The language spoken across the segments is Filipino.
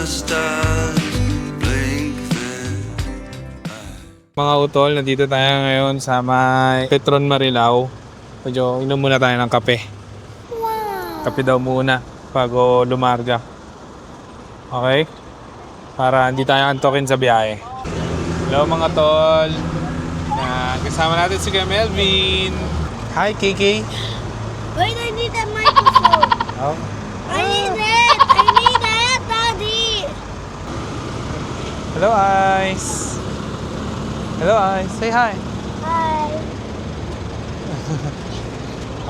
stars blink then. Mga utol, nandito tayo ngayon sa may Petron Marilao. Medyo inom muna tayo ng kape. Kape daw muna bago lumarga. Okay? Para hindi tayo antokin sa biyahe. Hello mga tol. Kasama natin si Kuya Melvin. Hi Kiki. Wait, I need that microphone. Oh. I need it. I need it, Daddy. Hello Ice. Hello Ice. Say hi. Hi.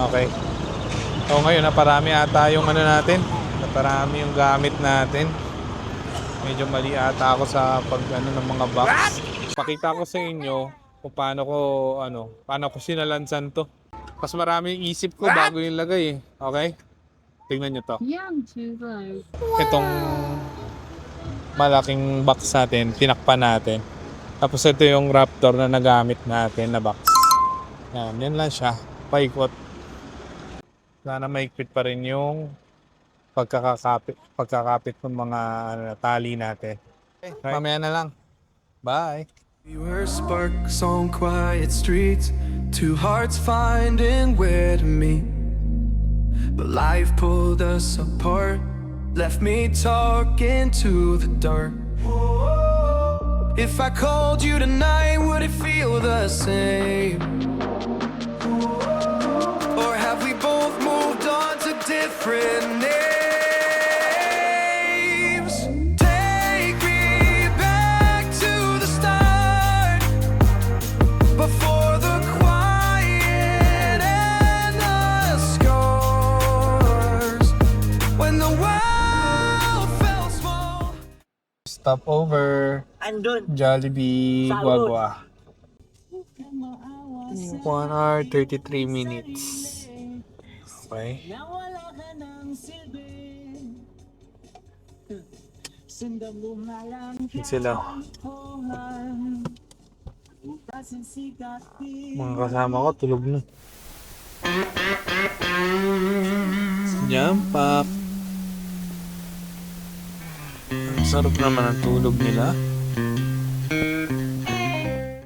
Okay. So ngayon naparami ata yung ano natin. Naparami yung gamit natin. Medyo mali ata ako sa ng mga box. Pakita ko sa inyo kung paano ko sinalansan to. Mas marami yung isip ko bago yung lagay eh. Okay? Tingnan nyo to. Itong malaking box natin, tinakpan natin. Tapos ito yung Raptor na nagamit natin na box. Yan lang siya. Paikot. Sana maikpit pa rin yung pagkakapit ng mga tali natin. Okay, mamaya na lang. Bye! We were sparks on quiet streets, two hearts finding where to meet. But life pulled us apart, left me talking to the dark. If I called you tonight, would it feel the same? Or have we both moved on to different names? Take me back to the start, before the quiet and the scars, when the world felt small. Stop over. Andun. Jollibee Salud. Guagua. 1 hour 33 minutes. Okay. Yan sila. Mga kasama ko tulog na. Jump up. Ang sarap naman ang tulog nila.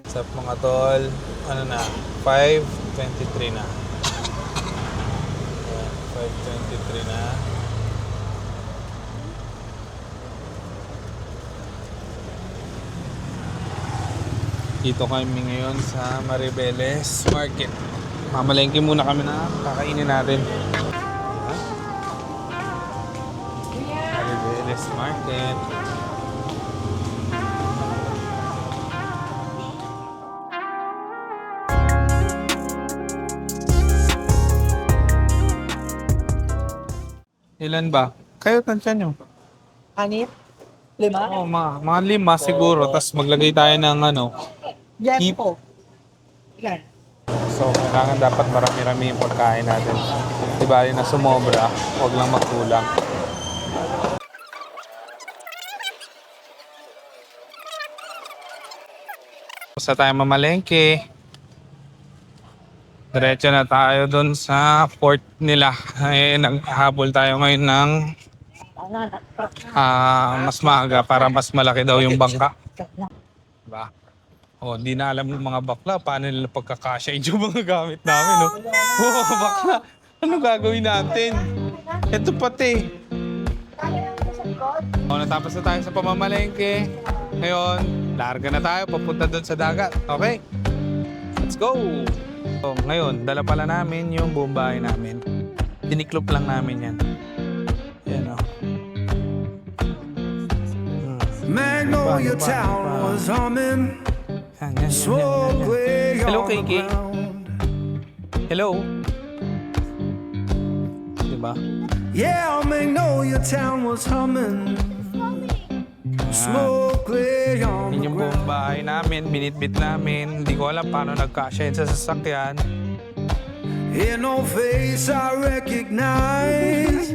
What's up mga tol? Ano na? 5:23 na. Ayan, 5:23 na. Dito kami ngayon sa Maribeles Market. Mamalengke muna kami na kakainin natin. Maribeles Market. Ilan ba? Kayo tansya nyo? Anit? 5? Oo, mga 5 siguro. Tapos maglagay tayo ng Yan Keep. po. Ilan? So, kailangan dapat marami-rami yung pagkain natin. Di ba na sumobra, huwag lang magkulang. Basta tayo mamalengke. Diretso na tayo dun sa port nila. Naghahabol tayo ngayon ng mas maaga para mas malaki daw yung bangka. Diba? Di na alam ng mga bakla paano nila pagkakasya yung mga gamit namin. No? Bakla, ano gagawin natin? Ito pati. Natapos na tayo sa pamamalengke. Ngayon, larga na tayo papunta dun sa dagat. Okay? Let's go! So, ngayon, dala pala namin yung buong bahay namin. Tiniklop lang namin yan. Yan o. Magnolia Town was humming. Hello, Kiki. Hello. Diba? Yeah, Magnolia Town was humming. Smoke lay on Yun the yung buong ground. bahay namin, binitbit namin. Hindi ko alam paano nagkasya yun sa sasakyan. In no face I recognize,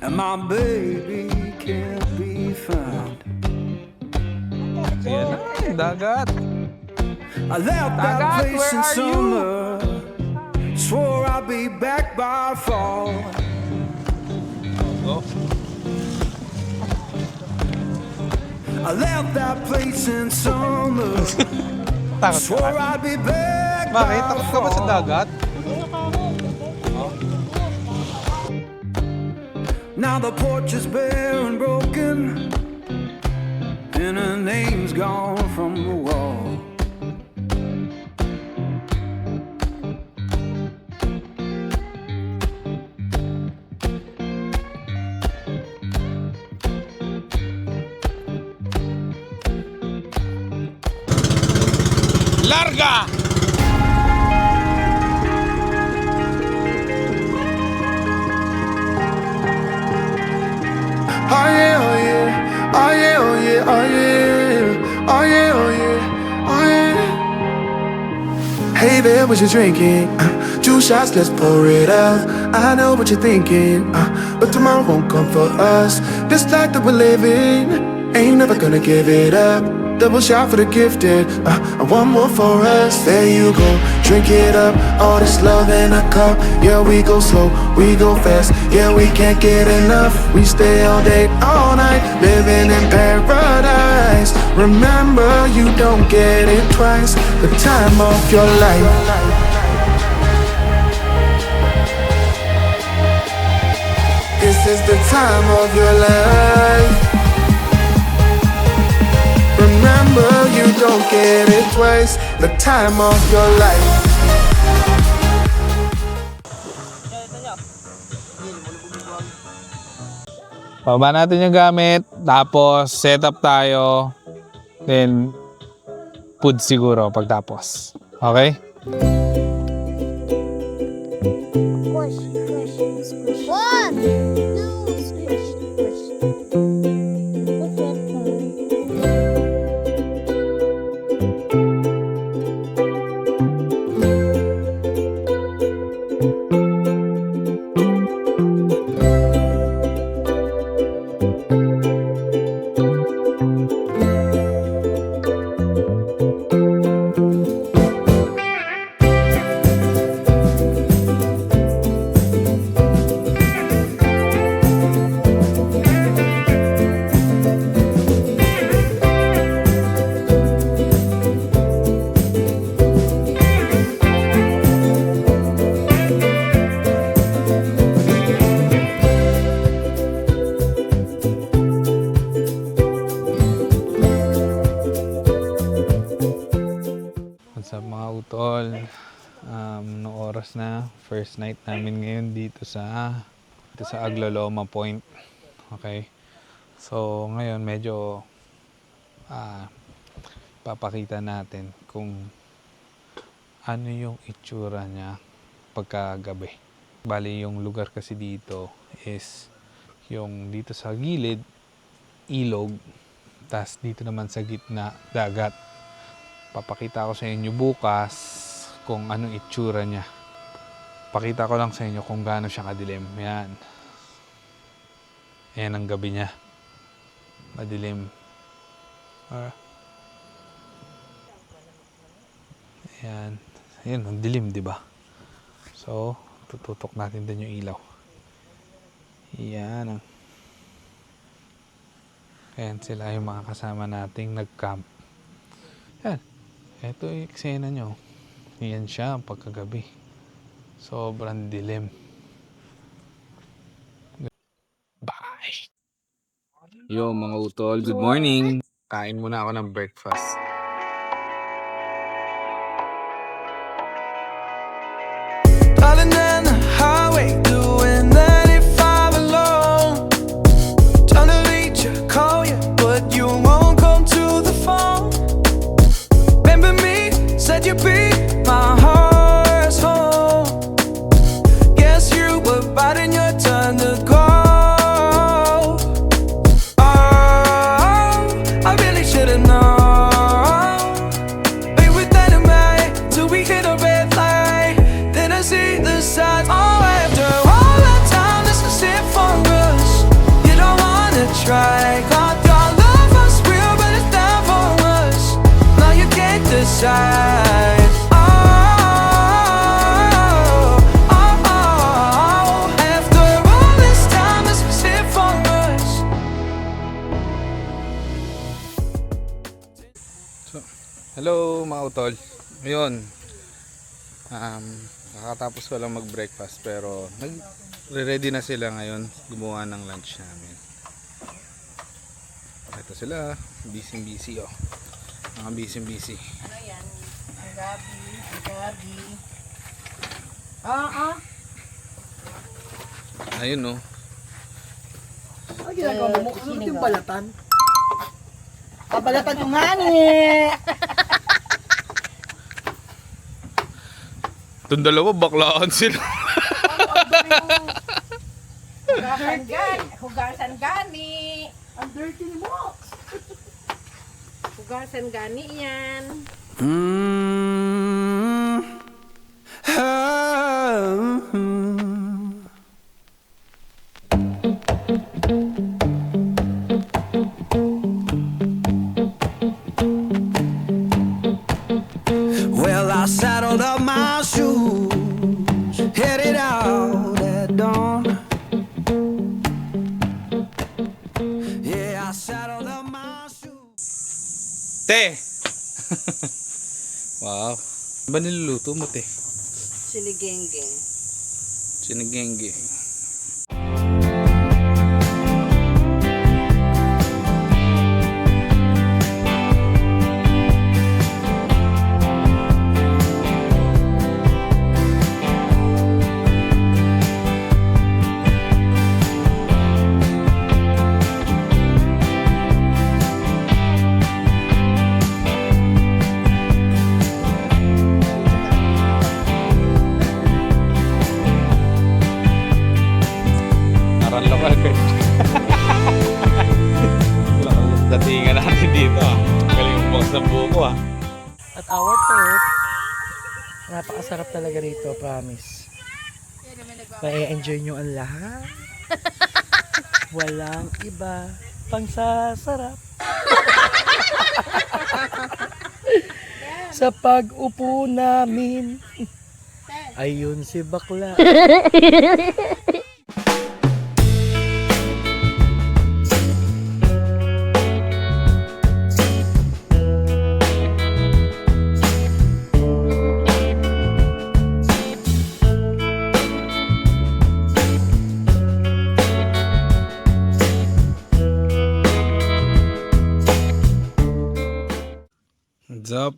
and my baby can't be found. Yan na, dagat. I left that Dagat, place where in are you? summer, swore I'd be back by fall. Go. I left that place in summer. Takot Swore I'd be back. Bakit? Takot ka ba sa dagat? Now the porch is bare and broken, and her name's gone from the wall. Larga! Oh yeah, oh yeah, oh yeah, oh yeah, oh yeah, oh yeah, oh yeah, oh yeah. Hey there, what you drinking? 2 shots, let's pour it out. I know what you're thinking, but tomorrow won't come for us. This life that we're living, ain't never gonna give it up. Double shot for the gifted, and one more for us. There you go, drink it up. All this love in a cup. Yeah, we go slow, we go fast. Yeah, we can't get enough. We stay all day, all night, living in paradise. Remember, you don't get it twice. The time of your life. This is the time of your life. Remember, you don't get it twice. The time of your life. Pababa natin yung gamit, tapos set up tayo, then food siguro pagtapos. Okay? Squish, squish, squish. 1, 2, squish, squish. What's up mga utol? Noong oras na, first night namin ngayon dito sa Agloloma Point. Okay? So ngayon medyo papakita natin kung ano yung itsura niya pagkagabi. Bali yung lugar kasi dito is yung dito sa gilid, ilog, tas dito naman sa gitna, dagat. Papakita ko sa inyo bukas kung anong itsura niya. Pakita ko lang sa inyo kung gaano siya kadilim. Yan. Ayan ang gabi niya. Madilim. Ayan. Ayan, ang dilim, di ba? So, tututok natin din yung ilaw. Ayan. Ayan sila yung mga kasama nating nag-camp. Ayan. Ito yung eksena nyo. Yan siya ang pagkagabi. Sobrang dilim. Bye! Yo mga utol, good morning! Kain muna ako ng breakfast. Darling, on the highway, doing 95 alone. Trying to reach you, call you, but you won't come to the phone. Remember me, said you'd be my heart's home. Guess you were biding your turn to go. Oh, I really should've known. Be with dynamite till we hit a red light. Then I see the signs. Oh, after all that time, this is it for us. You don't wanna try. Thought your love was real, but it's not for us. Now you can't decide. Oh, oh, oh. After all this time, this was it for us. Hello mga utol. Ngayon, kakatapos ko lang mag-breakfast pero nag-ready na sila ngayon gumawa ng lunch namin. Ito sila, busy oh. Mga busy. Ano yan? Ang gabi. Oo. Ayun no. Ano ginagawa mo? Ano yung balatan? Balatan yung ngani! Itong dalawa baklaan sila. Hugasan gani. Ang dirty ni mo! Hugasan gani yan. Well, I saddled up my shoes, headed out at dawn. Yeah, I saddled up my shoes. Te! Wow. Ano ba niluluto mo, te? Sinigenggeng. Sinigengge. Lokal ko. Datingan natin dito ah. Galing box ng buko ah. At our third, napakasarap talaga rito, promise. Pa-enjoy nyo ang lahat. Walang iba pang sasarap. Sa pag-upo namin, ayun si bakla.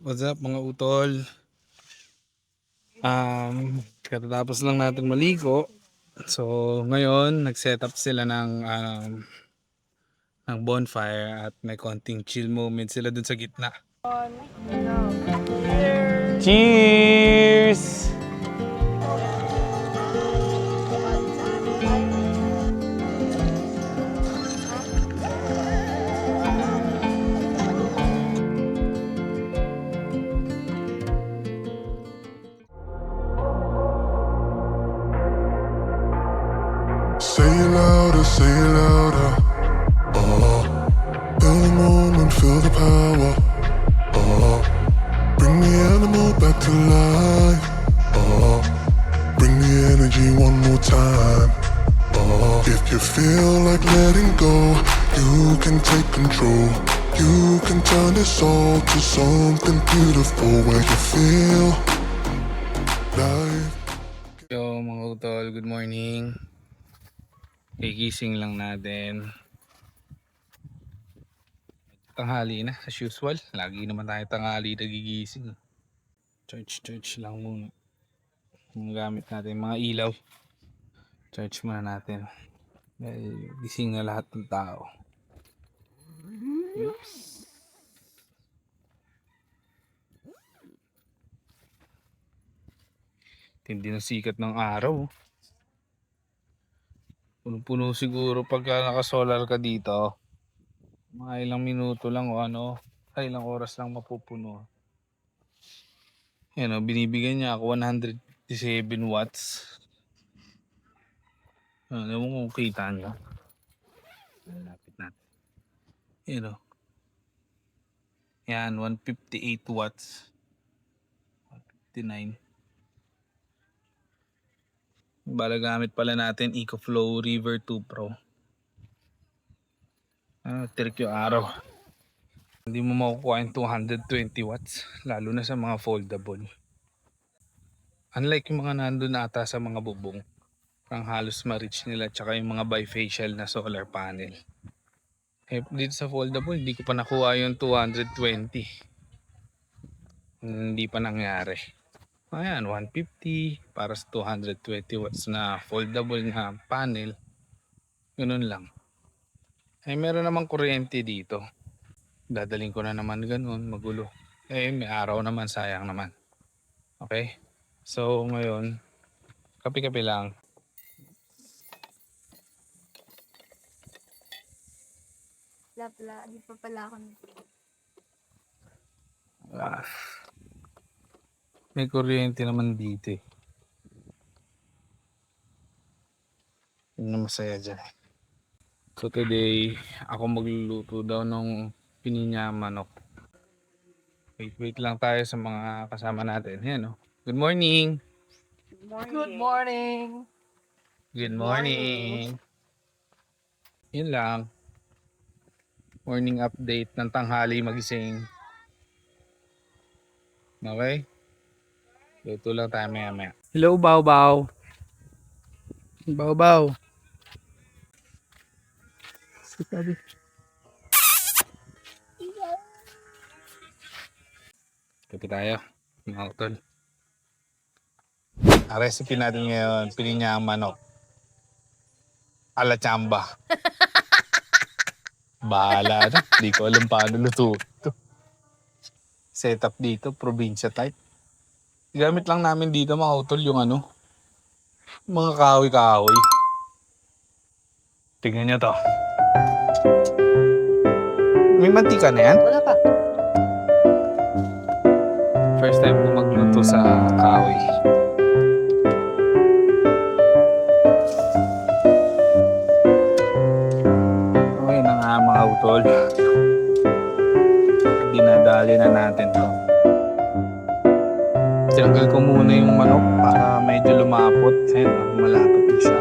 What's up mga utol? Katatapos lang natin maligo. So ngayon nag-set up sila ng bonfire at may konting chill moment sila dun sa gitna. Cheers! Say it louder. Feel the moment, feel the power. Bring the animal back to life. Bring the energy one more time. If you feel like letting go, you can take control. You can turn this all to something beautiful where you feel life. Yo mga utol, good morning. Gigising lang natin. Tanghali na as usual. Lagi naman tayo tanghali nagigising. Charge lang muna. Yung gamit natin, mga ilaw. Charge muna natin. Dahil gising na lahat ng tao. Oops. Tindi ng sikat ng araw. Puno-puno siguro pagka naka-solar ka dito. Mga ilang minuto lang o ilang oras lang mapupuno. Yan o, binibigyan niya ako 157 watts. Alam mo kung kita niya. Lapit natin. Yan o. Yan, 158 watts. 159. Bala gamit pala natin EcoFlow River 2 Pro. Tirik yung araw. Hindi mo makukuha yung 220 watts, lalo na sa mga foldable. Unlike yung mga nandun ata sa mga bubong, parang halos ma-reach nila, tsaka yung mga bifacial na solar panel. Eh, dito sa foldable, hindi ko pa nakuha yung 220. Hindi pa nangyari. Ayan, 150 para sa 220 watts na foldable na panel. Ganun lang. Eh, meron namang kuryente dito. Dadaling ko na naman ganun, magulo. Eh, may araw naman, sayang naman. Okay? So, ngayon, kape-kape lang. Di pa pala ako. Ah, may kuryente naman dito eh. Yun ang masaya dyan. So today, ako magluluto daw ng pininya manok. Wait lang tayo sa mga kasama natin. Yan, oh. Good morning! Good morning. Good morning! Yun lang. Morning update ng tanghali magising. Okay? Luto lang tayo maya. Hello, Bao Bao! Bao Bao! Sabi. Kapi tayo, mga utol. Ang recipe natin ngayon, pininya manok. Ala chamba. Bahala na. Di ko alam paano luto ito. Setup dito, probinsya type. Gamit lang namin dito mga utol yung mga kahoy-kahoy. Tingnan nyo to. May mantika na yan? Wala pa. First time ko magluto sa kahoy. Okay na nga mga utol. Dinadali na natin to. Tinanggal ko muna yung manok para medyo lumapot. Ayun, malapot na siya.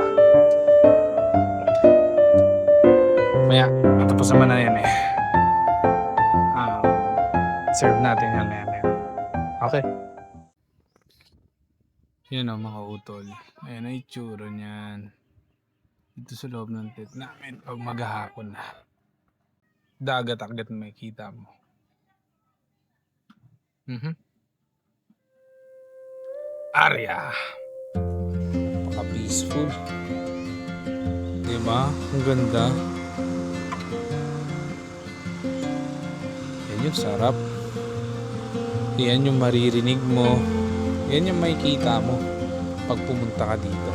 Maya, matapos naman na yan eh. Serve natin yan maya. Okay. Yan o mga utol. Ayan ang itsura niyan. Dito sa loob ng tent namin pag maghahapon na. Dagat agad may kita mo. Area. Paka-peaceful. Diba? Ang ganda. Yan yung sarap. Yan yung maririnig mo. Yan yung makikita mo pag pumunta ka dito.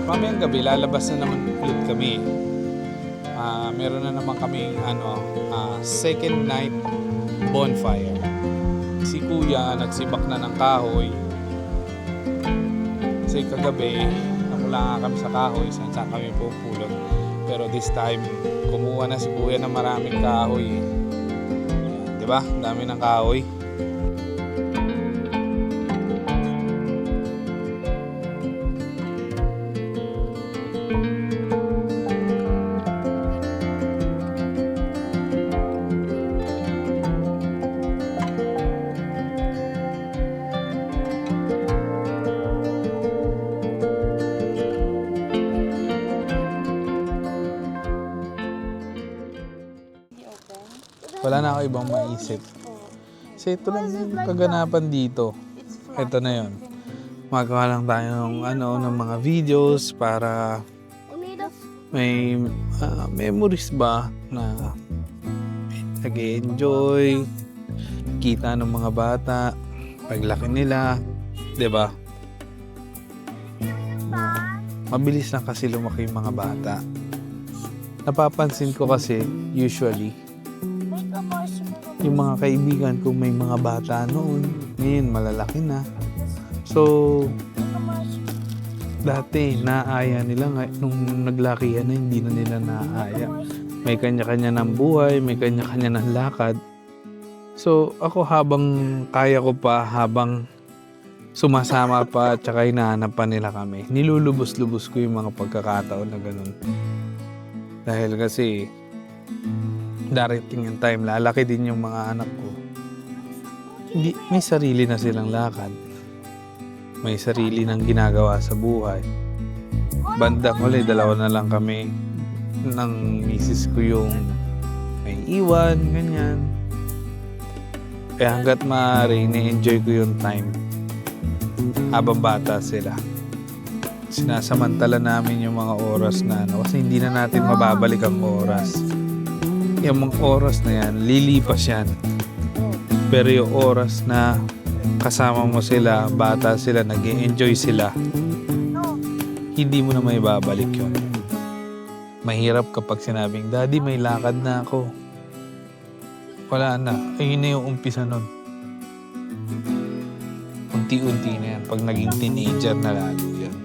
Mamayang gabi, lalabas na naman ulit kami. Meron na naman kami second night bonfire. Si kuya nagsibak na ng kahoy. Kasi kagabi, namula nga kami sa kahoy, saan kami pupulot. Pero this time, kumuha na si kuya ng maraming kahoy. Diba? Dami ng kahoy. Wala na ako ibang maisip. Kasi ito lang yung kaganapan dito. Ito na yun. Magawa lang tayo ng mga videos para may memories ba na nag-enjoy, kita ng mga bata, paglaki nila, 'di ba? Mabilis lang kasi lumaki yung mga bata. Napapansin ko kasi usually yung mga kaibigan ko may mga bata noon, ngayon malalaki na. So, dati naaya nila, nung naglakihan na hindi na nila naaya. May kanya-kanya ng buhay, may kanya-kanya ng lakad. So, ako habang kaya ko pa, habang sumasama pa, tsaka hinahanap pa nila kami, nilulubos-lubos ko yung mga pagkakataon na ganun. Dahil kasi, darating yung time, lalaki din yung mga anak ko. Hindi, may sarili na silang lakad. May sarili ng ginagawa sa buhay. Bandang huli, dalawa na lang kami ng misis ko yung may iwan, ganyan. Kaya hanggat maaari, ni-enjoy ko yung time habang bata sila. Sinasamantala namin yung mga oras na kasi hindi na natin mababalik ang oras. Yung mga oras na yan, lilipas yan. Pero yung oras na kasama mo sila, bata sila, nag-enjoy sila, hindi mo na may babalik yun. Mahirap kapag sinabing, Daddy, may lakad na ako. Wala na. Ayun na yung umpisa nun. Unti-unti na yan. Pag naging teenager na lalo yan.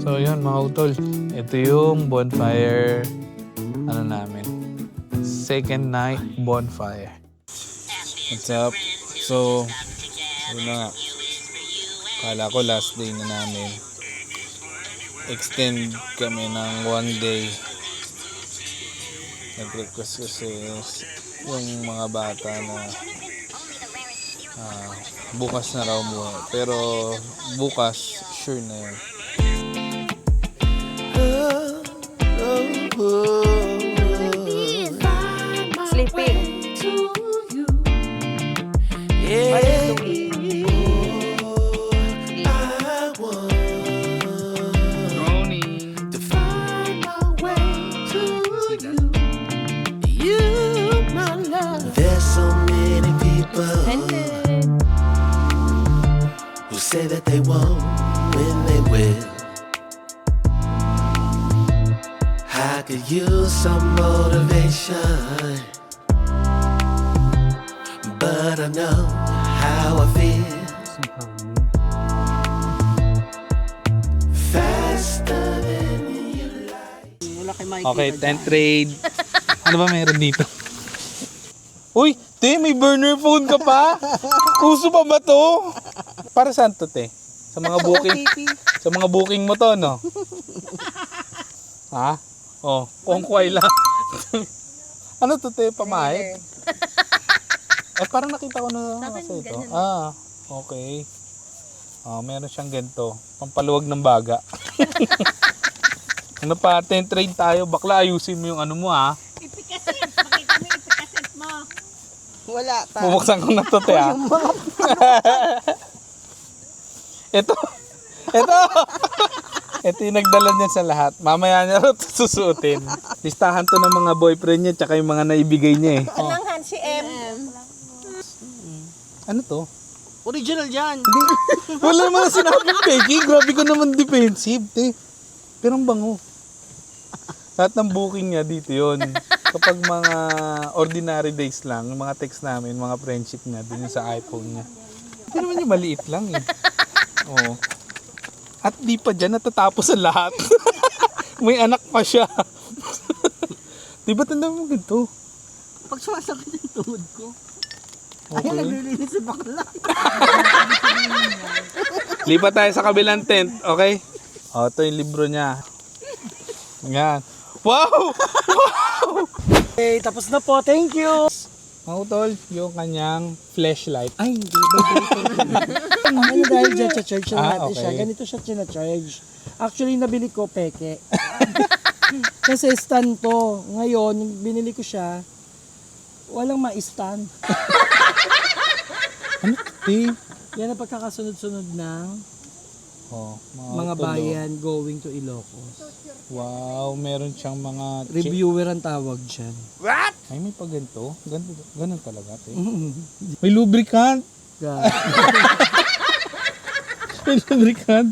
So yun mga utol. Ito yung bonfire namin. Second night bonfire. What's up? So, yun na nga. Kala ko last day na namin. Extend kami ng 1 day. Nag-request kasi yung mga bata na bukas na raw mo. Pero bukas, sure na yun. Sleeping. There's so many people who say that they won't when they will. I could use some motivation, but I know how I feel. Faster than you like. Wala kay Mikey. Okay, 10 trade. Ano ba meron dito? Uy, te, may burner phone ka pa? Uso pa ba to? Para saan to, te? Sa mga booking? Sa mga booking mo to, no? Ha? Oh, kongkway lang. Ano to, te? Pamahit? Parang nakita ko na sa ito. Ah, okay. Meron siyang ganito. Pampaluwag ng baga. Ano pa, 10 trade tayo. Bakla, ayusin mo yung ano mo, ha? Ipikasit. Pakita mo yung ipikasit mo. Wala pa. Bubuksan ko na to, te, ha? Ito. Ito yung nagdala niya sa lahat. Mamaya niya rin ito susuotin. Listahan to ng mga boyfriend niya tsaka yung mga naibigay niya, eh. Oh. Anong si M? Ano to? Original yan. Hindi. Wala naman sinabing Peggy. Grabe ko naman defensive, te. Pero ang bango. Lahat ng booking niya dito yun. Kapag mga ordinary days lang, yung mga text namin, mga friendship niya, dun yung sa iPhone niya. Hindi naman yung maliit lang, eh. Oo. At di pa dyan natatapos ang lahat. May anak pa siya. Di ba tanda mo ganito? Pag sumasakit yung tuhod ko. Okay. Ay, naglilinis si bakla. Lipat tayo sa kabilang tent, okay? O, ito yung libro niya. Yan. Wow! Okay, tapos na po. Thank you. Mga utol, yung kanyang flashlight. Ay, hindi. Ano dahil dyan, charge na natin okay. siya. Ganito siya charge. Actually, nabili ko peke. Kasi stand to. Ngayon, binili ko siya, walang ma-stand. Ano? Yan ang pagkakasunod-sunod ng Oh, mga utol, bayan going to Ilocos. Wow, meron siyang mga... Reviewer ang tawag dyan. Ay, may pa ganito? Ganun talaga, te. May lubricant. God. May lubricant.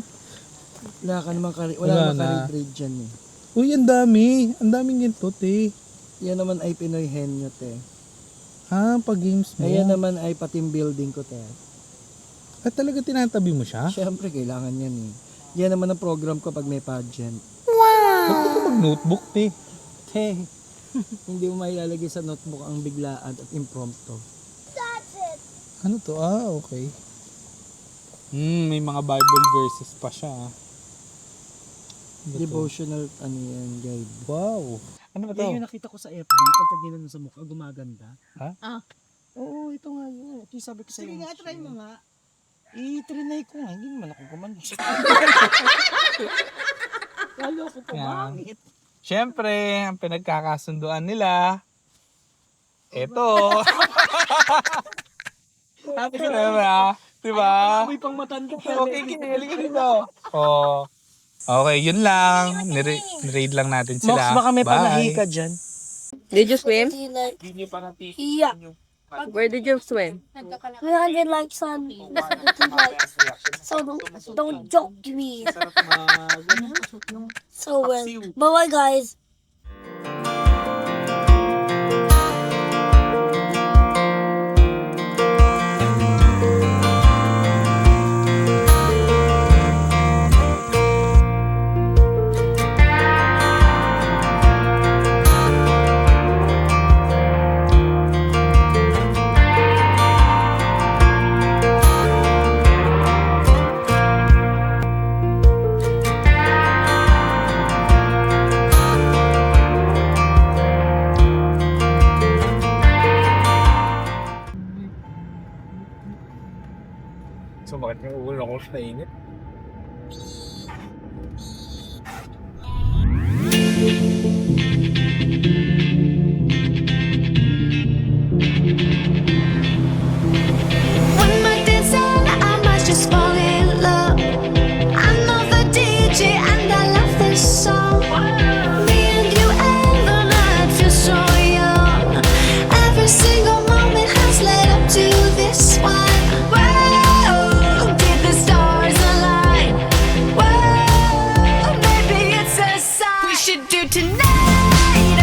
Wala ka naman Wala naman na. ka-retrade dyan eh. Uy, ang dami. Ang daming ganito, te. Yan naman ay Pinoy henyo, te. Pag games mo. Ayan naman ay patim building ko, te. At talaga tinatabi mo siya? Siyempre, kailangan yan eh. Yan naman ang program ko pag may pageant. Ba't ka mag-notebook, te? Te, hindi mo mailalagay sa notebook ang biglaan at impromptu. Ano to? Okay. May mga Bible verses pa siya. Ano to? Devotional, ano yan, guide. Wow. Ano ba to? Yan yung nakita ko sa FB, pag mo sa mukha, gumaganda. Ha? Ah. Oo, ito nga yun. Ito yung sabi ko sa'yo. Sige nga, try mo nga. I-trinay ko nga, hindi naman ako gumanda. Lalo ako pumangit. Siyempre, ang pinagkakasunduan nila, ito. Diba? May pang matanda Okay, kinilig ka dito. Oh. Okay, yun lang. Niraid lang natin Mox, sila. baka may Bye. panahi ka dyan. Did you swim? Yeah. Where did you swim? 100 likes on 50 likes. So don't joke me. So well. Bye-bye, guys. Sumakit yung ulo ko sa init. When my days end, I might just fall in love. I know the DJ and I love this song. Me and you and the night feel so young. Every single moment has led up to this one. Whoa, did the stars align? Whoa, maybe it's a sign. We should do tonight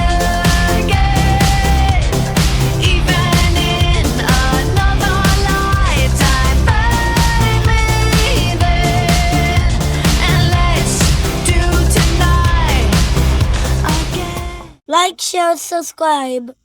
again. Even in another lifetime, find me then, and let's do tonight again. Like, share, subscribe.